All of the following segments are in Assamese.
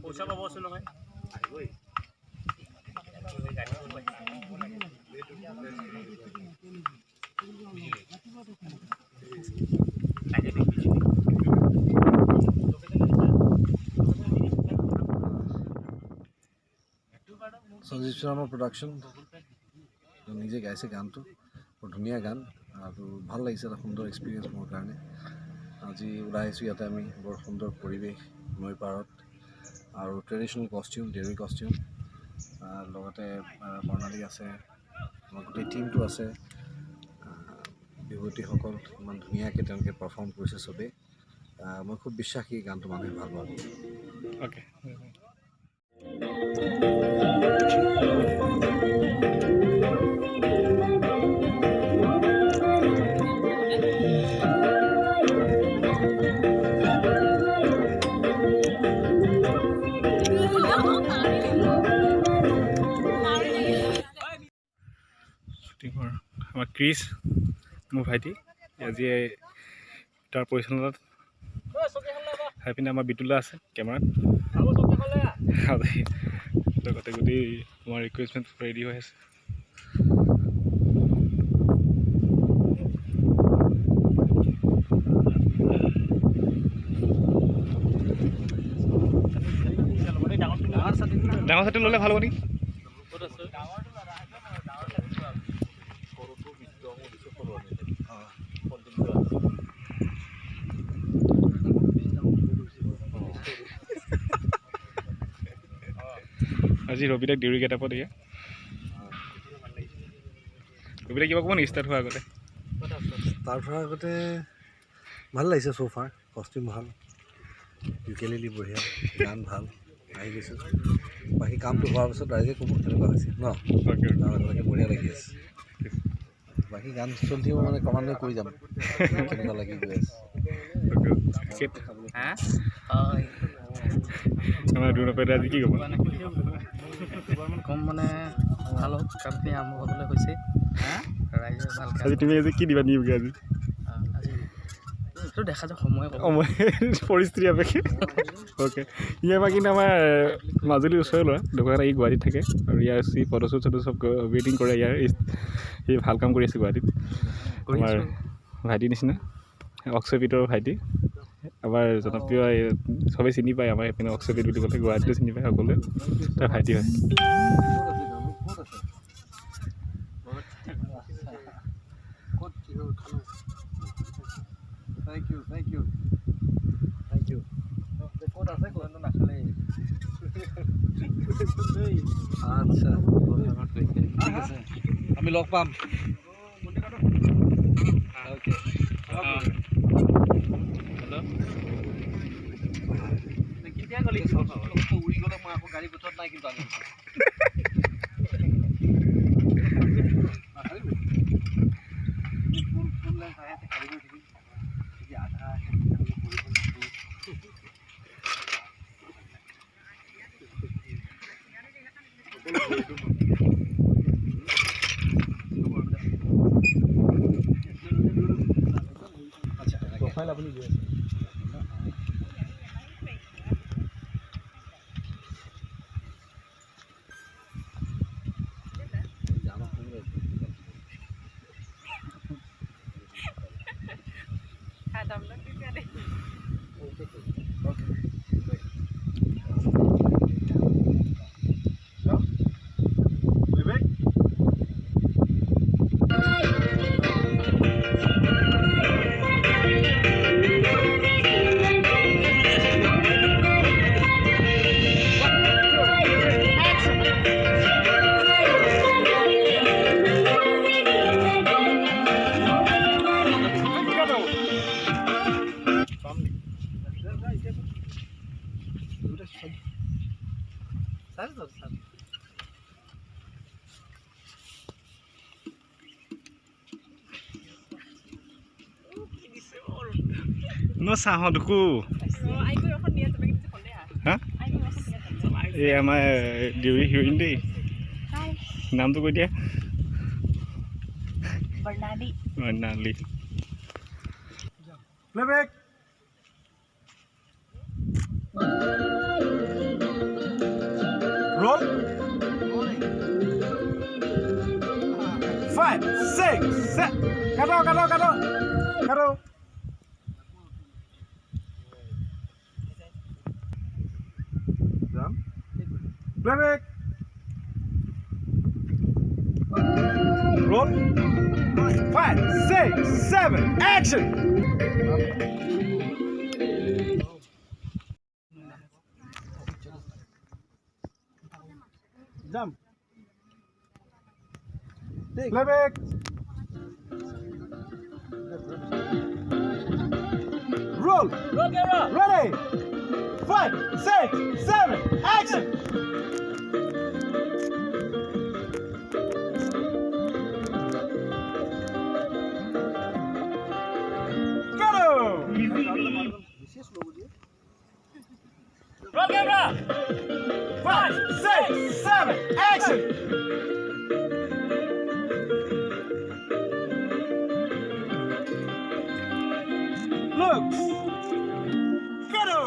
পইচা পাব আছে নহয় সঞ্জীৱ শৰ্মাৰ প্ৰডাকশ্যন নিজে গাইছে গানটো বৰ ধুনীয়া গান আৰু ভাল লাগিছে এটা সুন্দৰ এক্সপিৰিয়েঞ্চ মোৰ কাৰণে আজি ওলাই আহিছোঁ ইয়াতে আমি বৰ সুন্দৰ পৰিৱেশ নৈ পাৰত আৰু ট্ৰেডিশ্যনেল কষ্টিউম দেউৰী কষ্টিউম লগতে বৰ্ণালী আছে আমাৰ গোটেই টীমটো আছে বিভূতিসকল ইমান ধুনীয়াকৈ তেওঁলোকে পাৰফৰ্ম কৰিছে চবেই মই খুব বিশ্বাসী গানটো মানুহে ভাল পাব অ'কে আমাৰ ক্ৰিছ মোৰ ভাইটি আজি তাৰ পৰিচালনাত সেইপিনে আমাৰ বিতুলা আছে কেমেৰাত লগতে গোটেই আমাৰ ৰিকুৱেষ্টমেণ্ট ৰেডি হৈ আছে ডাঙৰ ছাতি ল'লে ভাল হ'ব নেকি আজি ৰবিদাক দেউৰী গেটাপত দিয়ে ৰবিদা কিবা ক'ব নেকি ষ্টাৰ্ট হোৱাৰ আগতে ভাল লাগিছে চোফাৰ কষ্টিউম ভাল ইউকেলেলি বঢ়িয়া গান ভাল আহি গৈছোঁ বাকী কামটো হোৱাৰ পিছত ৰাইজে ক'ব তেনেকুৱা হৈছে ন বঢ়িয়া লাগি আছে বাকী গান চলিও মানে ক্ৰমান্বয়ে কৰি যাম কেনেকুৱা লাগি গৈ আছে আজি কি ক'ব কম মানে ভাল হওক কামখিনি আৰম্ভ হ'বলৈ হৈছে ৰাইজে ভালকৈ আজি তুমি আজি কি দিবা নিয়োগে আজি এইটো দেখা যাওক সময় পৰিস্থিতি আপেক্ষে অ'কে ইয়াৰ পৰা কিন্তু আমাৰ মাজুলীৰ ওচৰৰ ল'ৰা দোকান ই গুৱাহাটীত থাকে আৰু ইয়াৰ ফটোশ্বুট চটো চব ৱেটিং কৰে ইয়াৰ সি ভাল কাম কৰি আছে গুৱাহাটীত আমাৰ ভাইটিৰ নিচিনা অক্সপিটৰ ভাইটি আমাৰ জনপ্ৰিয় চবেই চিনি পায় আমাৰ এইপিনে অক্সপিট বুলি ক'লে গুৱাহাটীতো চিনি পায় সকলোৱে তাৰ ভাইটি হয় আচ্ছা আমি লগ পাম উৰি গ'লে মই আকৌ গাড়ী ভিতৰত নাই কিন্তু প্ৰফাইল আপুনি গৈ আছে No sahodku. Hah? Iya mah Dewi heroin deh. Hai. Nam tuh dia. Bernali. Bernali. Playback. Roll. 5, 6, 7. Kado. Done. Playback. Roll. 5, 6, 7. Action. Jump. Playback. Roll. Ready. 5, 6, 7. Action. Go. 5, 6, 7. Action. Look. Go.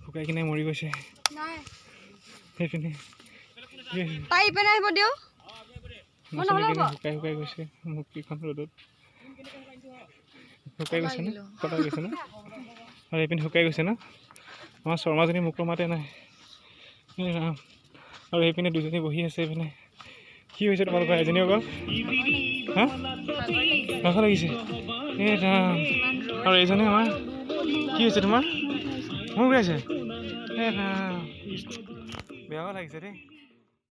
শুকাই কিনে মৰি গৈছে নাই সেইপিনে তাই ইপিনে আহিব দিও শুকাই গৈছে মুক্তিখন ৰ'দত শুকাই গৈছে ন কটা গৈছে ন আৰু এইপিনে শুকাই গৈছে ন আমাৰ শৰ্মাজনী মুখৰ মাতে নাই ৰাম আৰু এইপিনে দুজনী বহি আছে এইপিনে কি হৈছে তোমালোকৰ এজনী অকল হা ভাগৰ লাগিছে এই ৰাম আৰু এইজনী আমাৰ কি হৈছে তোমাৰ মোৰ গাইছে এই ৰাম বেয়াও লাগিছে দেই